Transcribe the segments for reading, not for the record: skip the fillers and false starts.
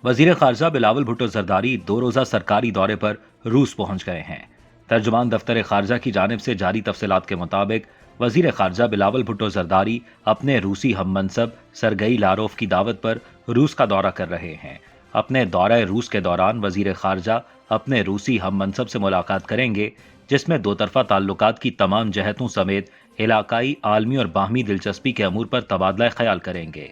وزیر خارجہ بلاول بھٹو زرداری 2 روزہ سرکاری دورے پر روس پہنچ گئے ہیں۔ ترجمان دفتر خارجہ کی جانب سے جاری تفصیلات کے مطابق وزیر خارجہ بلاول بھٹو زرداری اپنے روسی ہم منصب سرگئی لاروف کی دعوت پر روس کا دورہ کر رہے ہیں۔ اپنے دورہ روس کے دوران وزیر خارجہ اپنے روسی ہم منصب سے ملاقات کریں گے، جس میں دو طرفہ تعلقات کی تمام جہتوں سمیت علاقائی، عالمی اور باہمی دلچسپی کے امور پر تبادلہ خیال کریں گے۔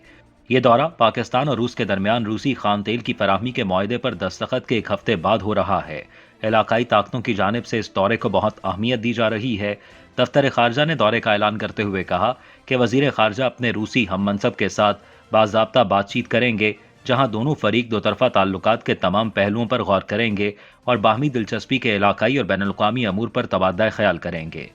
یہ دورہ پاکستان اور روس کے درمیان روسی خام تیل کی فراہمی کے معاہدے پر دستخط کے ایک ہفتے بعد ہو رہا ہے۔ علاقائی طاقتوں کی جانب سے اس دورے کو بہت اہمیت دی جا رہی ہے۔ دفتر خارجہ نے دورے کا اعلان کرتے ہوئے کہا کہ وزیر خارجہ اپنے روسی ہم منصب کے ساتھ باضابطہ بات چیت کریں گے، جہاں دونوں فریق دو طرفہ تعلقات کے تمام پہلوؤں پر غور کریں گے اور باہمی دلچسپی کے علاقائی اور بین الاقوامی امور پر تبادلہ خیال کریں گے۔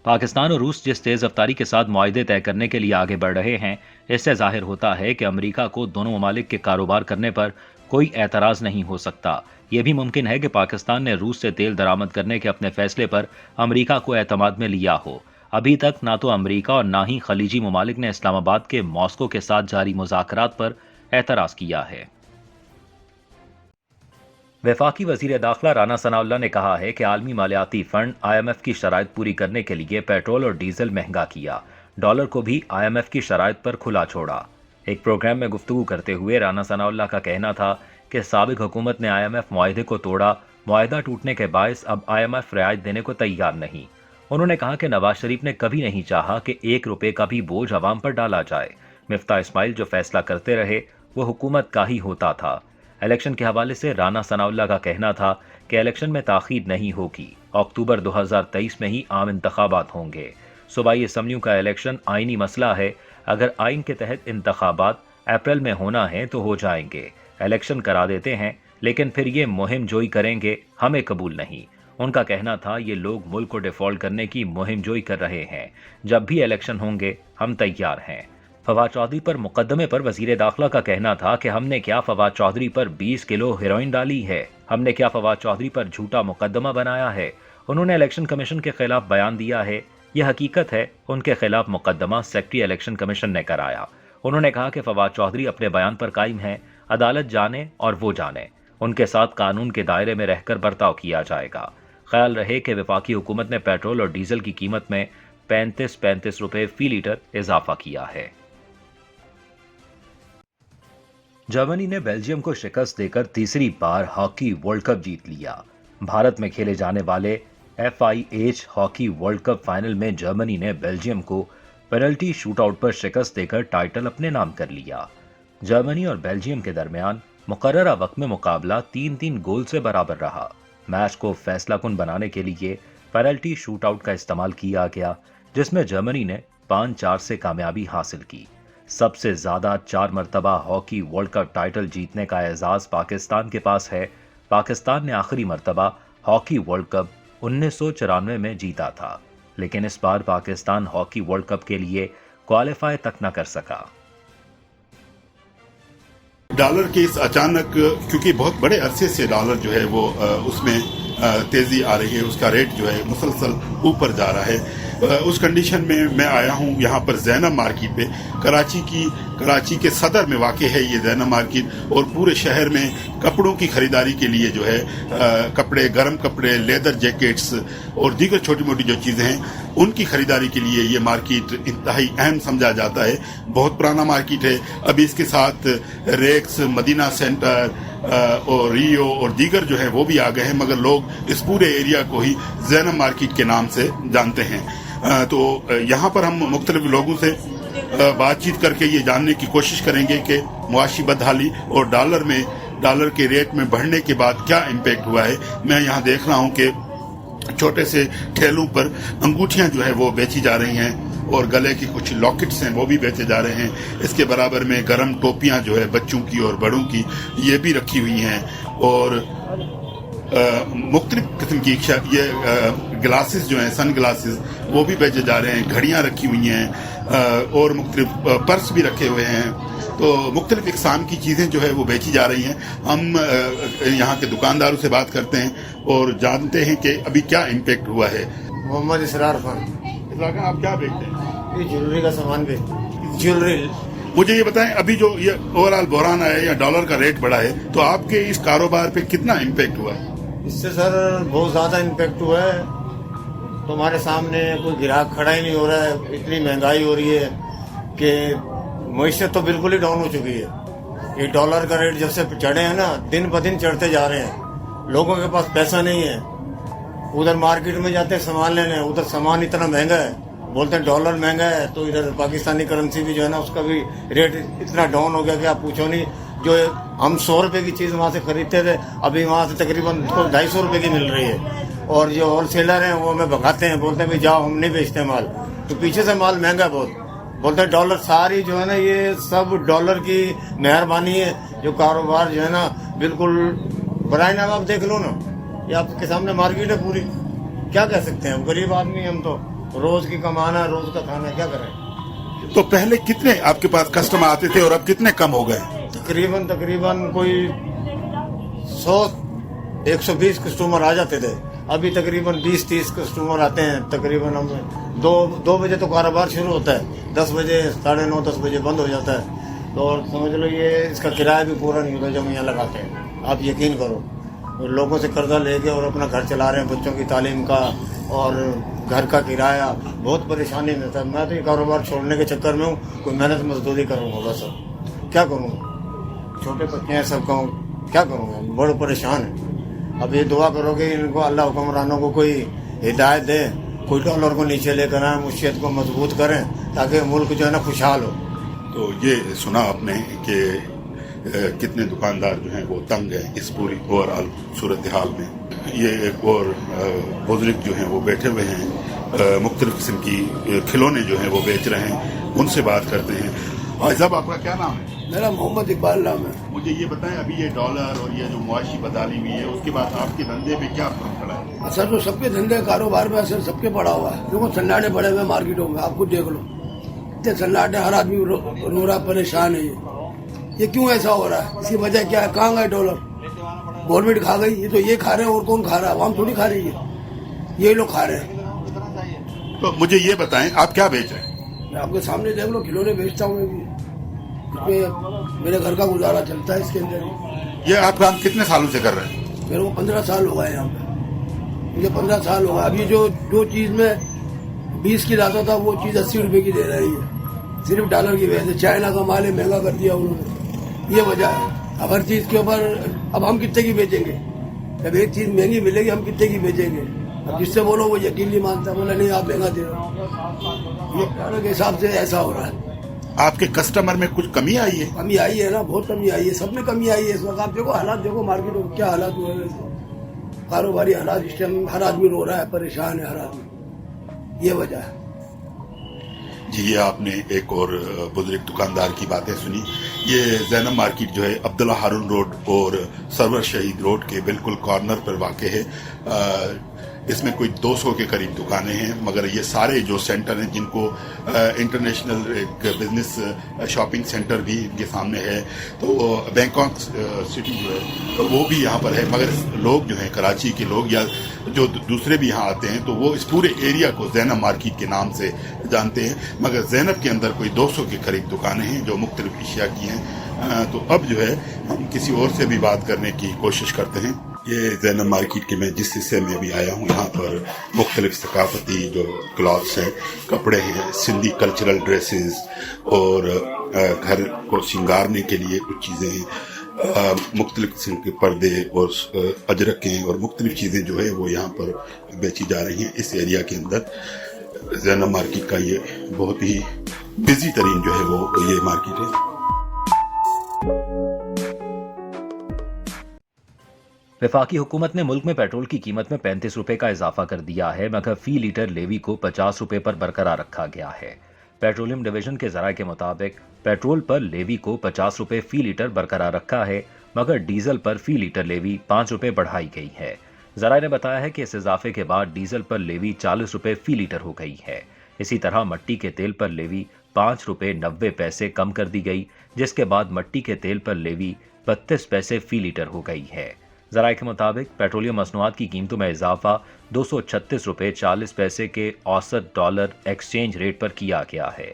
پاکستان اور روس جس تیز رفتاری کے ساتھ معاہدے طے کرنے کے لیے آگے بڑھ رہے ہیں، اس سے ظاہر ہوتا ہے کہ امریکہ کو دونوں ممالک کے کاروبار کرنے پر کوئی اعتراض نہیں ہو سکتا۔ یہ بھی ممکن ہے کہ پاکستان نے روس سے تیل درآمد کرنے کے اپنے فیصلے پر امریکہ کو اعتماد میں لیا ہو۔ ابھی تک نہ تو امریکہ اور نہ ہی خلیجی ممالک نے اسلام آباد کے ماسکو کے ساتھ جاری مذاکرات پر اعتراض کیا ہے۔ وفاقی وزیر داخلہ رانا ثناءاللہ نے کہا ہے کہ عالمی مالیاتی فنڈ IMF کی شرائط پوری کرنے کے لیے پیٹرول اور ڈیزل مہنگا کیا، ڈالر کو بھی IMF کی شرائط پر کھلا چھوڑا۔ ایک پروگرام میں گفتگو کرتے ہوئے رانا ثناءاللہ کا کہنا تھا کہ سابق حکومت نے IMF معاہدے کو توڑا، معاہدہ ٹوٹنے کے باعث اب IMF رعایت دینے کو تیار نہیں۔ انہوں نے کہا کہ نواز شریف نے کبھی نہیں چاہا کہ 1 روپے کا بھی بوجھ عوام پر ڈالا جائے۔ مفتاح اسماعیل جو فیصلہ کرتے رہے وہ حکومت کا ہی ہوتا تھا۔ الیکشن کے حوالے سے رانا ثناءاللہ کا کہنا تھا کہ الیکشن میں تاخیر نہیں ہوگی، اکتوبر 2023 میں ہی عام انتخابات ہوں گے۔ صوبائی اسمبلیوں کا الیکشن آئینی مسئلہ ہے، اگر آئین کے تحت انتخابات اپریل میں ہونا ہے تو ہو جائیں گے۔ الیکشن کرا دیتے ہیں لیکن پھر یہ مہم جوئی کریں گے، ہمیں قبول نہیں۔ ان کا کہنا تھا یہ لوگ ملک کو ڈیفالٹ کرنے کی مہم جوئی کر رہے ہیں، جب بھی الیکشن ہوں گے ہم تیار ہیں۔ فواد چودھری پر مقدمے پر وزیر داخلہ کا کہنا تھا کہ ہم نے کیا فواد چودھری پر 20 کلو ہیروئن ڈالی ہے، ہم نے کیا فواد چودھری پر جھوٹا مقدمہ بنایا ہے۔ انہوں نے الیکشن کمیشن کے خلاف بیان دیا ہے، یہ حقیقت ہے ان کے خلاف مقدمہ سیکرٹری الیکشن کمیشن نے کرایا۔ انہوں نے کہا کہ فواد چودھری اپنے بیان پر قائم ہیں، عدالت جانے اور وہ جانے، ان کے ساتھ قانون کے دائرے میں رہ کر برتاؤ کیا جائے گا۔ خیال رہے کہ وفاقی حکومت نے پیٹرول اور ڈیزل کی قیمت میں 35 روپے فی لیٹر اضافہ کیا ہے۔ جرمنی نے بیلجیم کو شکست دے کر تیسری بار ہاکی ورلڈ کپ جیت لیا۔ بھارت میں کھیلے جانے والے FIH hockey world cup final میں جرمنی نے بیلجیم کو پینلٹی شوٹ آؤٹ پر شکست دے کر ٹائٹل اپنے نام کر لیا۔ جرمنی اور بیلجیم کے درمیان مقررہ وقت میں مقابلہ 3-3 گول سے برابر رہا۔ میچ کو فیصلہ کن بنانے کے لیے پینلٹی شوٹ آؤٹ کا استعمال کیا گیا، جس میں جرمنی نے 5-4 سے کامیابی حاصل کی۔ سب سے زیادہ 4 مرتبہ ہاکی ورلڈ کپ ٹائٹل جیتنے کا اعزاز پاکستان کے پاس ہے۔ پاکستان نے آخری مرتبہ ہاکی ورلڈ کپ 1994 میں جیتا تھا، لیکن اس بار پاکستان ہاکی ورلڈ کپ کے لیے کوالیفائی تک نہ کر سکا۔ ڈالر کے اس اچانک، کیونکہ بہت بڑے عرصے سے ڈالر جو ہے وہ اس میں تیزی آ رہی ہے، اس کا ریٹ جو ہے مسلسل اوپر جا رہا ہے، اس کنڈیشن میں میں آیا ہوں یہاں پر زینب مارکیٹ پہ، کراچی کے صدر میں واقع ہے یہ زینب مارکیٹ، اور پورے شہر میں کپڑوں کی خریداری کے لیے جو ہے کپڑے، گرم کپڑے، لیدر جیکٹس اور دیگر چھوٹی موٹی جو چیزیں ہیں ان کی خریداری کے لیے یہ مارکیٹ انتہائی اہم سمجھا جاتا ہے۔ بہت پرانا مارکیٹ ہے، ابھی اس کے ساتھ ریکس، مدینہ سینٹر اور ریو اور دیگر جو ہے وہ بھی آ گئے ہیں، مگر لوگ اس پورے ایریا کو ہی زینب مارکیٹ کے نام سے جانتے ہیں۔ تو یہاں پر ہم مختلف لوگوں سے بات چیت کر کے یہ جاننے کی کوشش کریں گے کہ معاشی بدحالی اور ڈالر کے ریٹ میں بڑھنے کے بعد کیا امپیکٹ ہوا ہے۔ میں یہاں دیکھ رہا ہوں کہ چھوٹے سے ٹھیلوں پر انگوٹھیاں جو ہے وہ بیچی جا رہی ہیں اور گلے کی کچھ لاکٹس ہیں وہ بھی بیچے جا رہے ہیں۔ اس کے برابر میں گرم ٹوپیاں جو ہے بچوں کی اور بڑوں کی یہ بھی رکھی ہوئی ہیں، اور مختلف قسم کی یہ گلاسز جو ہیں، سن گلاسز، وہ بھی بیچے جا رہے ہیں، گھڑیاں رکھی ہوئی ہیں اور مختلف پرس بھی رکھے ہوئے ہیں۔ تو مختلف اقسام کی چیزیں جو ہے وہ بیچی جا رہی ہیں۔ ہم یہاں کے دکانداروں سے بات کرتے ہیں اور جانتے ہیں کہ ابھی کیا امپیکٹ ہوا ہے۔ محمد اسرار خان۔ آپ کیا بیچتے ہیں؟ یہ جیولری کا سامان بیچتے ہیں، جیولری मुझे ये बताएं, अभी जो ये ओवरऑल बहरान आया है या डॉलर का रेट बढ़ा है, तो आपके इस कारोबार पे कितना इम्पैक्ट हुआ है? इससे सर बहुत ज़्यादा इम्पैक्ट हुआ है। तुम्हारे सामने कोई ग्राहक खड़ा ही नहीं हो रहा है, इतनी महंगाई हो रही है कि मईशत तो बिल्कुल ही डाउन हो चुकी है। ये डॉलर का रेट जब से चढ़े हैं ना, दिन ब दिन चढ़ते जा रहे हैं। लोगों के पास पैसा नहीं है, उधर मार्केट में जाते हैं सामान लेने, उधर सामान इतना महंगा है, बोलते हैं डॉलर महंगा है, तो इधर पाकिस्तानी करेंसी भी जो है ना उसका भी रेट इतना डाउन हो गया कि आप पूछो नहीं। जो हम 100 रुपए की चीज़ वहाँ से खरीदते थे, अभी वहाँ से तकरीबन 250 रुपए की मिल रही है। और जो होलसेलर हैं वो हमें भगाते हैं, बोलते हैं भाई जाओ, हम नहीं बेचते माल, तो पीछे से माल महंगा बहुत। बोलते हैं डॉलर, सारी जो है ना ये सब डॉलर की मेहरबानी है। जो कारोबार जो है ना बिल्कुल बराए नाम आप देख लो ना, ये आपके सामने मार्केट है पूरी। क्या कह सकते हैं, हम गरीब आदमी, हम तो रोज की कमाना, रोज का खाना, क्या करें। तो पहले कितने आपके पास कस्टमर आते थे और अब कितने कम हो गए? तकरीबन कोई 100-120 कस्टमर आ जाते थे, अभी तकरीबन 20-30 कस्टमर आते हैं। तकरीबन हम 2 बजे तो कारोबार शुरू होता है, 10 बजे 9:30-10 बजे बंद हो जाता है। तो समझ लो ये इसका किराया भी पूरा नहीं होता जब हम यहाँ लगाते हैं। आप यकीन करो, लोगों से कर्जा लेके और अपना घर चला रहे हैं, बच्चों की तालीम का और घर का किराया, बहुत परेशानी में था। मैं तो ये कारोबार छोड़ने के चक्कर में हूँ, कोई मेहनत मजदूरी करूँगा बस। अब क्या करूँगा, छोटे बच्चे हैं सब, कहूँ क्या करूँगा, बड़े परेशान है। अब ये दुआ करोगे इनको अल्लाह हुक्मरानों को कोई हिदायत दे, कोई डॉलर को नीचे लेकर आए, मुशियत को मजबूत करें, ताकि मुल्क जो है ना खुशहाल हो। तो ये सुना आपने कि कितने दुकानदार जो हैं वो तंग हैं इस पूरी ओवरऑल सूरत हाल में। ये एक और बुजुर्ग जो हैं वो बैठे हुए हैं, मुख्तलिफ किस्म की खिलौने जो हैं वो बेच रहे हैं, उनसे बात करते हैं। भाई साहब, आपका क्या नाम है? मेरा मोहम्मद इकबाल नाम है। मुझे ये बताएं, अभी ये डॉलर और ये जो मुआशी बदहाली हुई है, उसके बाद आपके धंधे पे क्या फर्क पड़ा है? असर तो सबके धंधे कारोबार में असर सबके पड़ा हुआ है। देखो सन्नाटे पड़े हुए मार्केटों में, आप खुद देख लो, इतने सन्नाटे, हर आदमी रो रहा, परेशान है। ये क्यों ऐसा हो रहा है? इसकी वजह क्या है? कहाँ गए डॉलर? गवर्नमेंट खा गई, ये तो ये खा रहे हैं, और कौन खा रहा है? आवाम थोड़ी खा रही है, ये लोग खा रहे हैं। तो मुझे ये बताएं, आप क्या बेच रहे हैं? मैं आपके सामने देख लो, खिलौने बेचता हूँ मैं भी, मेरे घर का गुजारा चलता है इसके अंदर। ये आप काम कितने सालों से कर रहे हैं? मेरे को 15 साल हो गए यहाँ पे, मुझे 15 साल हो गए। अभी जो चीज में 20 की लाता था, वो चीज 80 रुपए की दे रही है, सिर्फ डॉलर की वजह से। चाइना का माल है, महंगा कर दिया उन्होंने, ये वजह है। अब हर चीज के ऊपर, अब हम कितने की बेचेंगे? जब एक चीज महंगी मिलेगी, हम कितने की बेचेंगे? अब जिससे बोलो वो यकीन नहीं मानता, बोला नहीं आप महंगा दे रहे हो। ये डॉलर के हिसाब से ऐसा हो रहा है। आपके कस्टमर में कुछ कमी आई है? कमी आई है ना, बहुत कमी आई है, सब में कमी आई है इस वक्त। आप देखो हालात, देखो मार्केट में क्या हालात हुए हैं, कारोबारी हालात। इस टाइम हर आदमी रो रहा है, परेशान है हर आदमी, ये वजह है। जी, ये आपने एक और बुजुर्ग दुकानदार की बातें सुनी। ये जैनब मार्केट जो है अब्दुल्ला हारून रोड और सरवर शहीद रोड के बिल्कुल कॉर्नर पर वाक़ है। इसमें कोई 200 के करीब दुकानें हैं, मगर ये सारे जो सेंटर हैं, जिनको इंटरनेशनल एक बिजनेस शॉपिंग सेंटर भी इनके सामने है, तो बैंकॉक सिटी जो है तो वो भी यहाँ पर है। मगर लोग जो हैं, कराची के लोग या जो दूसरे भी यहाँ आते हैं, तो वो इस पूरे एरिया को जैनब मार्केट के नाम से जानते हैं। मगर जैनब के अंदर कोई 200 के करीब दुकानें हैं जो मुख्तलिफ अशिया की हैं। तो अब जो है हम किसी और से भी बात करने की कोशिश करते हैं। ये जैनब मार्केट के मैं जिस हिस्से में अभी आया हूँ, यहाँ पर मुख्तलिफ सकाफती जो क्लॉथ्स हैं, कपड़े हैं, सिंधी कल्चरल ड्रेसेस और घर को श्रृंगारने के लिए कुछ चीज़ें हैं, मुख्तलिफ किस्म के पर्दे और अजरकें और मुख्तलिफ चीज़ें जो है वो यहाँ पर बेची जा रही हैं। इस एरिया के अंदर जैनब मार्केट का ये बहुत ही बिजी तरीन जो है वो ये मार्केट है। वफाकी हुकूमत ने मुल्क में पेट्रोल की कीमत में 35 रुपए का इजाफा कर दिया है, मगर फी लीटर लेवी को 50 रुपए पर बरकरार रखा गया है। पेट्रोलियम डिवीजन के जराये के मुताबिक पेट्रोल पर लेवी को 50 रुपए फी लीटर बरकरार रखा है, मगर डीजल पर फी लीटर लेवी 5 रुपए बढ़ाई गई है। जराये ने बताया है कि इस इजाफे के बाद डीजल पर लेवी 40 रुपए फी लीटर हो गई है। इसी तरह मट्टी के तेल पर लेवी 5 रुपए 90 पैसे कम कर दी गई, जिसके बाद मट्टी के तेल पर लेवी 32 पैसे फी लीटर हो गई है। जराये के मुताबिक पेट्रोलियम मसनूआत की कीमतों में इजाफा 236 रुपए 40 पैसे के औसत डॉलर एक्सचेंज रेट पर किया गया है।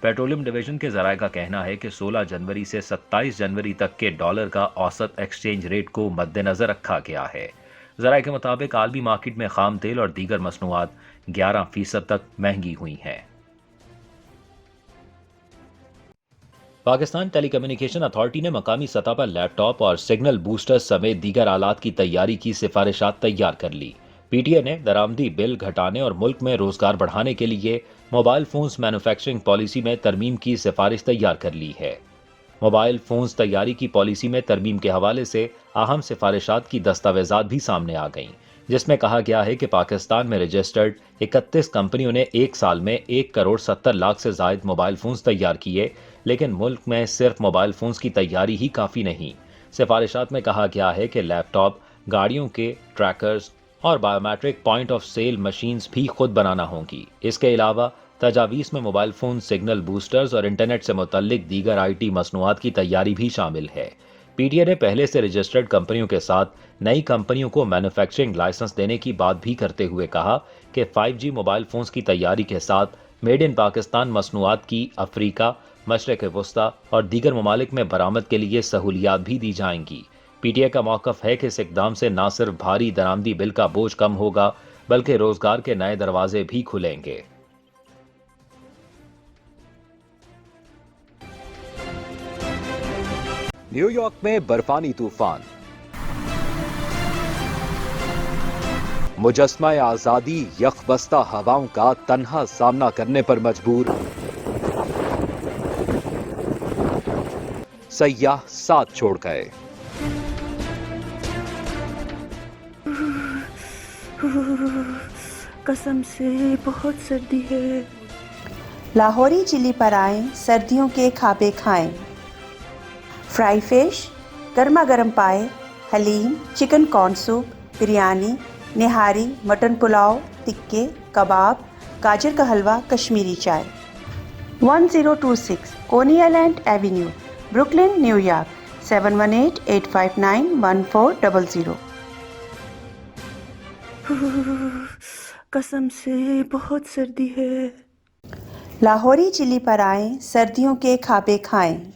पेट्रोलियम डिवीजन के जराये का कहना है कि 16 जनवरी से 27 जनवरी तक के डॉलर का औसत एक्सचेंज रेट को मद्देनजर रखा गया है। जराये के मुताबिक आलमी मार्केट में खाम तेल और दीगर मसनूआत 11% तक महंगी हुई हैं। पाकिस्तान टेली कम्युनिकेशन अथॉरिटी ने मकामी सतह पर लैपटॉप और सिग्नल बूस्टर समेत दीगर आलात की तैयारी की सिफारिशात तैयार कर ली। पीटीए ने दरामदी बिल घटाने और मुल्क में रोजगार बढ़ाने के लिए मोबाइल फोन्स मैन्युफैक्चरिंग पॉलिसी में तरमीम की सिफारिश तैयार कर ली है। मोबाइल फोन्स तैयारी की पॉलिसी में तरमीम के हवाले से अहम सिफारिशात की दस्तावेजात भी सामने आ गईं, जिसमें कहा गया है कि पाकिस्तान में रजिस्टर्ड 31 कंपनियों ने एक साल में 1,70,00,000 से जायद मोबाइल फोन्स तैयार किए, लेकिन मुल्क में सिर्फ मोबाइल फोन्स की तैयारी ही काफ़ी नहीं। सिफारिशात में कहा गया है कि लैपटॉप, गाड़ियों के ट्रैकर्स और biometric point of sale machines भी खुद बनाना होंगी। इसके अलावा तजावीज़ में मोबाइल फोन सिग्नल बूस्टर्स और इंटरनेट से मुतल्लिक दीगर आईटी मसनूआत की तैयारी भी शामिल है। पीटीए ने पहले से रजिस्टर्ड कंपनियों के साथ नई कंपनियों को मैन्युफैक्चरिंग लाइसेंस देने की बात भी करते हुए कहा कि 5G मोबाइल फोन्स की तैयारी के साथ मेड इन पाकिस्तान मसनूआत की अफ्रीका, मशरक़ वस्ता और दीगर ममालिक में बरामद के लिए सहूलियात भी दी जाएंगी। पीटीए का मौक़िफ़ है कि इस इक़दाम से न सिर्फ भारी दरामदी बिल का बोझ कम होगा, बल्कि रोजगार के नए दरवाजे भी खुलेंगे। न्यूयॉर्क में बर्फानी तूफान, मुजस्मा आजादी यखबस्ता हवाओं का तन्हा सामना करने पर मजबूर, सयाह साथ छोड़ गए। कसम से बहुत सर्दी है। लाहौरी चिली पर आएं, सर्दियों के खाबे खाएं। फ्राई फिश, गर्मा गर्म पाए, haleem, chicken corn soup, biryani, nihari, mutton pulao, टिक्के, कबाब, गाजर का हलवा, कश्मीरी चाय। 1026 कोनी आइलैंड एवेन्यू, ब्रुकलिन, न्यूयॉर्क 7188591400। कसम से बहुत सर्दी है। लाहौरी चिली पर आएं, सर्दियों के खाबे खाएं।